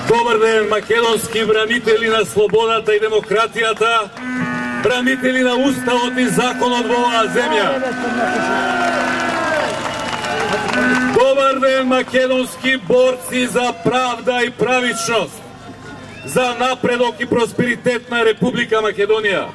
Добар ден, македонски бранители на слободата и демократијата, бранители на уставот и законот во оваа земја. Добар ден, македонски борци за правда и правичност, за напредок и просперитет на Република Македонија.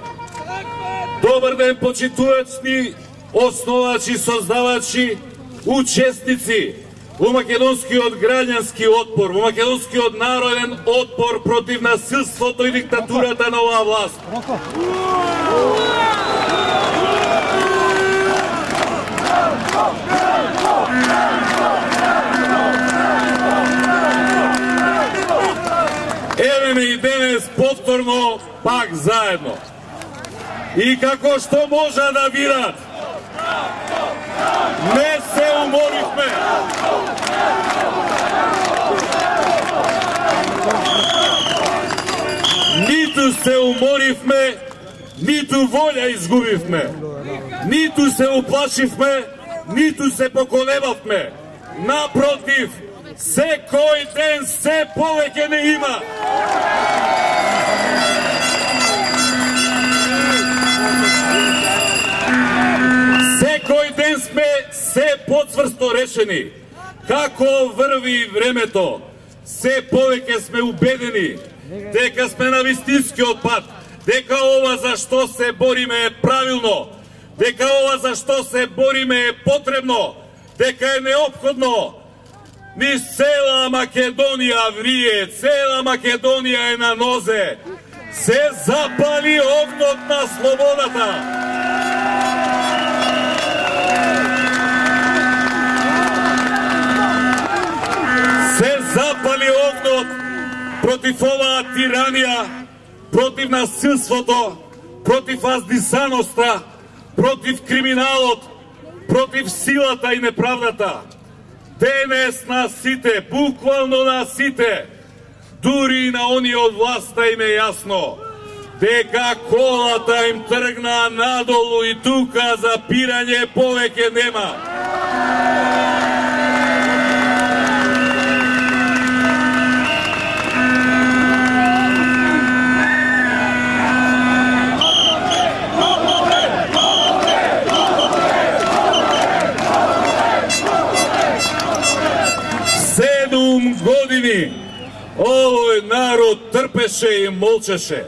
Добар ден, почитувачни, основачи, создавачи, учесници во македонскиот граѓански отпор, во македонскиот народен отпор против насилството и диктатурата на оваа власт. Еве ме и денес повторно пак заедно. И како што можа да видат, не се уморивме. Ниту се уморивме, ниту волја изгубивме. Ниту се уплашивме, ниту се поколебавме. Напротив, секој ден се повеќе не има. Секој ден сме се поцврсто решени. Како врви времето, се повеќе сме убедени дека сме на вистинскиот пат, дека ова за што се бориме е правилно, дека ова за што се бориме е потребно, дека е неопходно. Низ цела Македонија врие, цела Македонија е на нозе. Се запали огнот на слободата. Се запали огнот против оваа тиранија, против насилството, против воздисаноста, против криминалот, против силата и неправдата. Денес на сите, буквално на сите, дури и на оние од власта им е јасно дека колата им тргна надолу и тука запирање повеќе нема. Години овој народ трпеше и молчеше.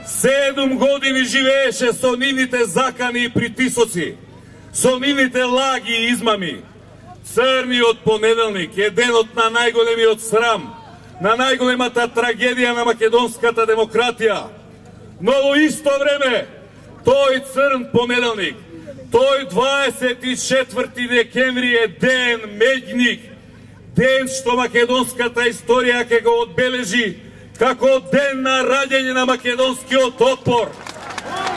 7 години живееше со нивните закани и притисоци, со нивните лаги и измами. Црниот понеделник е денот на најголемиот срам, на најголемата трагедија на македонската демократија. Но во исто време, тој црн понеделник, тој 24 декември е ден меѓник, ден што македонската историја ќе го одбележи како ден на раѓање на македонскиот отпор,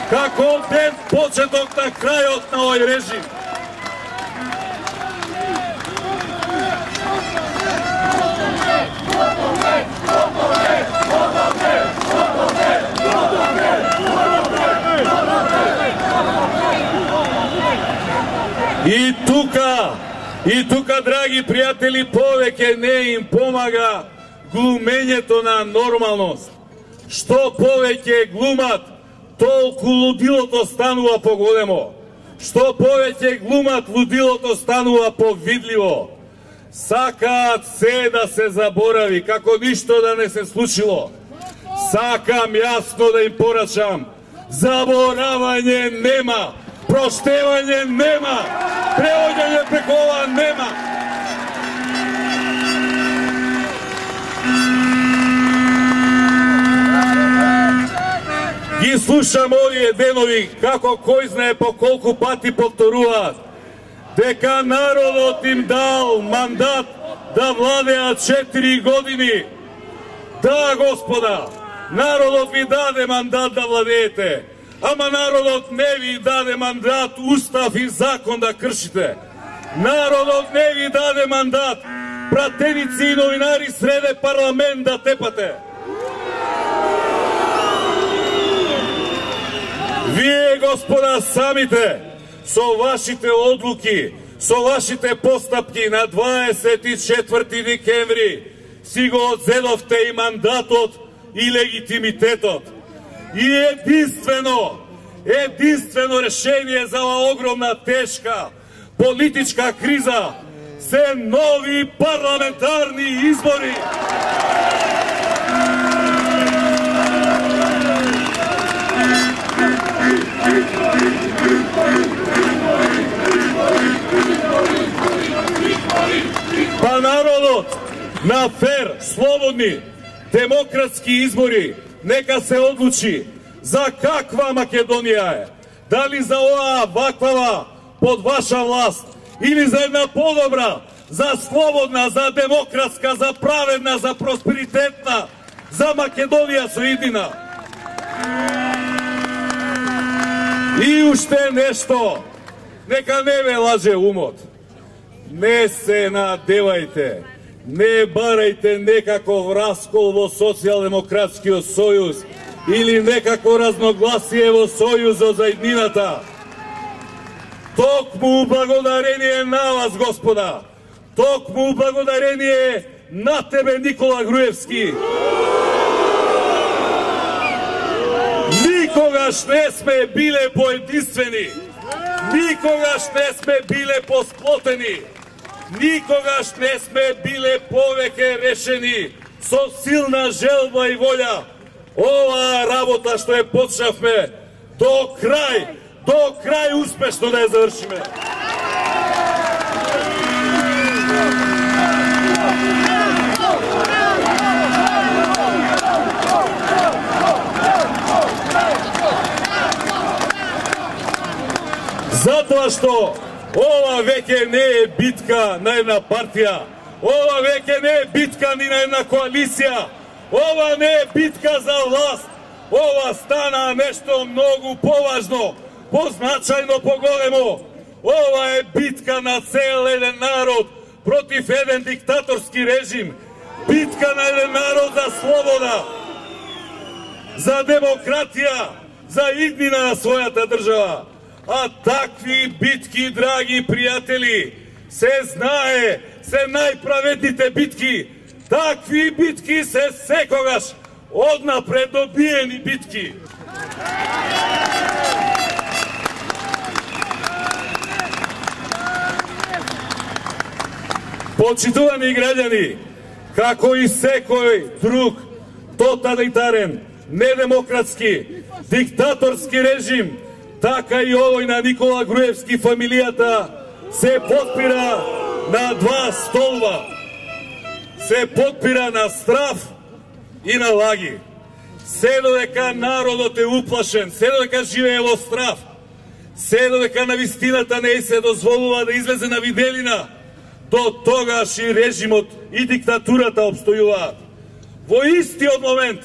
како ден почеток на крајот на овој режим. И тука, драги пријатели, повеќе не им помага глумењето на нормалност. Што повеќе глумат, толку лудилото станува поголемо. Што повеќе глумат, лудилото станува повидливо. Сакаат се да се заборави, како ништо да не се случило. Сакам јасно да им порачам, заборавање нема, проштевање нема, преоѓање преку ова нема. Ги слушам овие денови како кој знае по колку пати повторуваат дека народот им дал мандат да владеат 4 години. Да, господа, народот ви даде мандат да владеете, ама народот не ви даде мандат устав и закон да кршите. Народот не ви даде мандат пратеници и новинари среде парламент да тепате. Вие, господа, самите со вашите одлуки, со вашите постапки на 24 декември си го одзедовте и мандатот и легитимитетот. И единствено решение за ова огромна тешка политичка криза се нови парламентарни избори. Па народот на фер, слободни, демократски избори нека се одлучи за каква Македонија е. Дали за оваа ваквава под ваша власт или за една подобра, за слободна, за демократска, за праведна, за просперитетна, за Македонија со иднина. И уште нешто, нека не ве лаже умот. Не се надевајте, не барајте некаков раскол во Социјалдемократскиот сојуз или некако разногласие во сојузот за иднината. Токму благодарение на вас, господа, токму благодарение на тебе, Никола Груевски. Никогаш не сме биле поединствени, никогаш не сме биле посплотени, никогаш не сме биле повеќе решени со силна желба и волја. Оваа работа што ја почнавме до крај успешно да ја завршиме. Затоа што ова веќе не е битка на една партија, ова веќе не е битка ни на една коалиција, ова не е битка за власт, ова стана нешто многу поважно, позначајно, поголемо. Ова е битка на цел еден народ против еден диктаторски режим, битка на еден народ за слобода, за демократија, за иднина на својата држава. А такви битки, драги пријатели, се знае, се најправедните битки. Такви битки се секогаш однапред добиени битки. Почитувани граѓани, како и секој друг тоталитарен, недемократски, диктаторски режим, така и овој на Никола Груевски фамилијата се подпира на два столба. Се подпира на страф и на лаги. Се додека народот е уплашен, се додека живее во страф, се додека на вистината не се дозволува да излезе на виделина, до тогаш и режимот и диктатурата обстојуваат. Во истиот момент,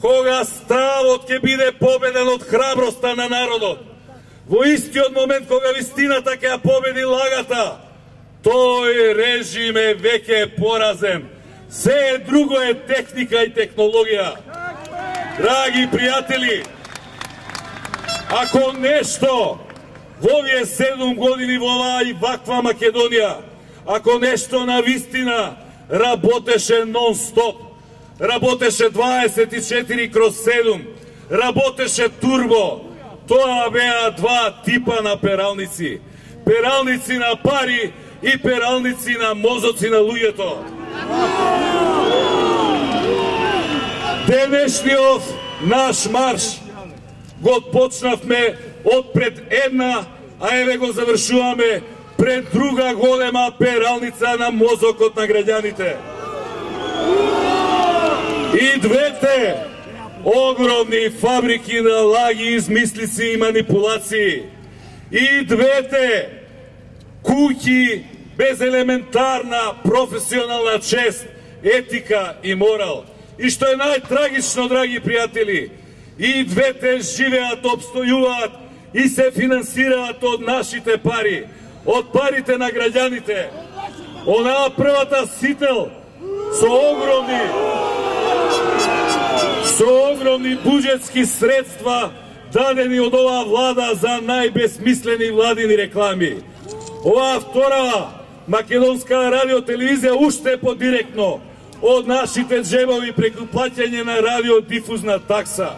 кога стравот ќе биде победен од храброста на народот, во истиот момент кога вистината ќе ја победи лагата, тој режим е веќе поразен. Се друго е техника и технологија. Драги пријатели, ако нешто во овие 7 години во оваа и ваква Македонија, ако нешто на вистина работеше нон-стоп, работеше 24/7, работеше турбо, тоа беа два типа на пералници. Пералници на пари и пералници на мозоци на луѓето. Денешниот наш марш го почнавме од пред една, а еве го завршуваме пред друга голема пералница на мозокот на граѓаните. И двете огромни фабрики на лаги, измислици и манипулации, и двете куќи без елементарна професионална чест, етика и морал. И што е најтрагично, драги пријатели, и двете живеат, обстојуваат и се финансираат од нашите пари, од парите на граѓаните. Онаа првата сител со огромни буџетски средства дадени од оваа влада за најбесмислени владини реклами. Оваа вторава македонска радиотелевизија уште подиректно, од нашите джебови преку плаќање на радиодифузна такса.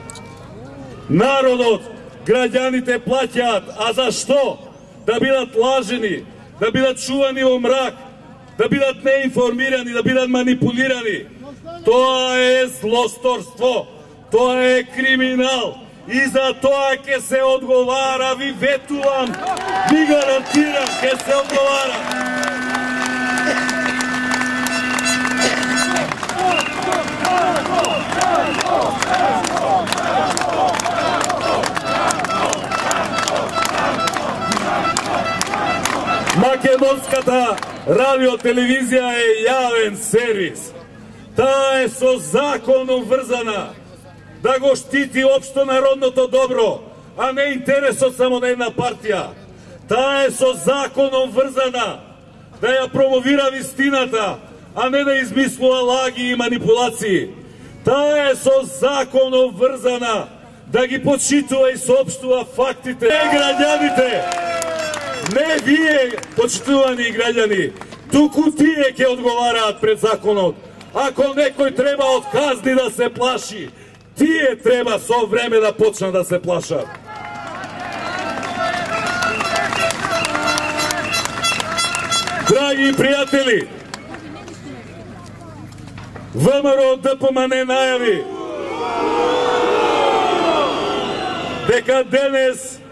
Народот, граѓаните плаќаат, а зашто? Да бидат лажени, да бидат чувани во мрак, да бидат неинформирани, да бидат манипулирани. Тоа е злосторство, тоа е криминал и за тоа ќе се одговара, ви ветувам, ви гарантирам, ќе се одговара. Македонската радиотелевизија е јавен сервис. Таа е со законом врзана да го штити општо народното добро, а не интересот само на една партија. Таа е со законом врзана да ја промовира вистината, а не да измислува лаги и манипулации. Таа е со законом врзана да ги почитува и соопштува фактите. Не граѓаните, не вие, почитувани граѓани, туку тие ќе одговараат пред законот. Ако некој треба од казни да се плаши, тие треба со време да почнат да се плашат. Драги пријатели, ВМРО ДПМН најави дека денес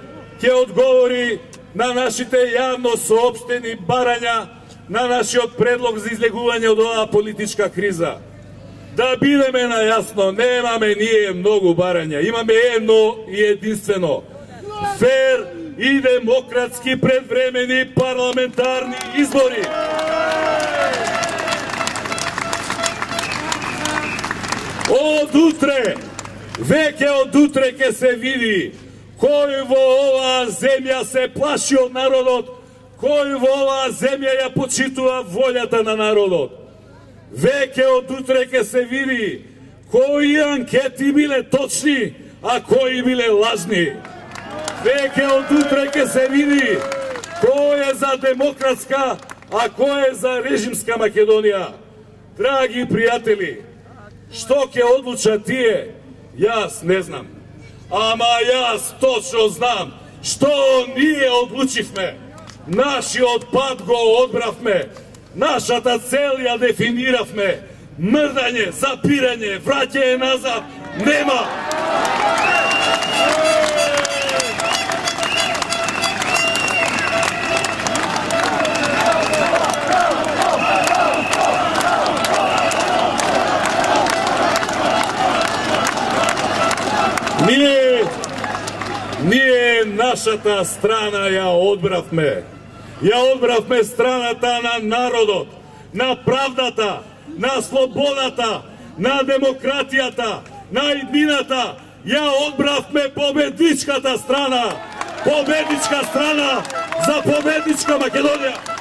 ќе одговори на нашите јавно соопштени барања, на нашиот предлог за излегување од оваа политичка криза. Да бидеме најасно, немаме ние многу барања, имаме едно и единствено. Фер и демократски предвремени парламентарни избори. Од утре, веќе од утре ќе се види кој во оваа земја се плаши од народот, кој во оваа земја ја почитува волјата на народот. Веќе од утре ќе се види кои анкети биле точни, а кои биле лажни. Веќе од утре ќе се види кој е за демократска, а кој е за режимска Македонија. Драги пријатели, што ќе одлучат тие, јас не знам. Ама јас точно знам што ние одлучивме. Нашиот пат го одбравме, нашата цел ја дефиниравме. Мрдање, запирање, враќање назад нема. Ние нашата страна ја одбравме. Ја одбравме страната на народот, на правдата, на слободата, на демократијата, на иднината. Ја одбравме победничката страна. Победничка страна за победничка Македонија.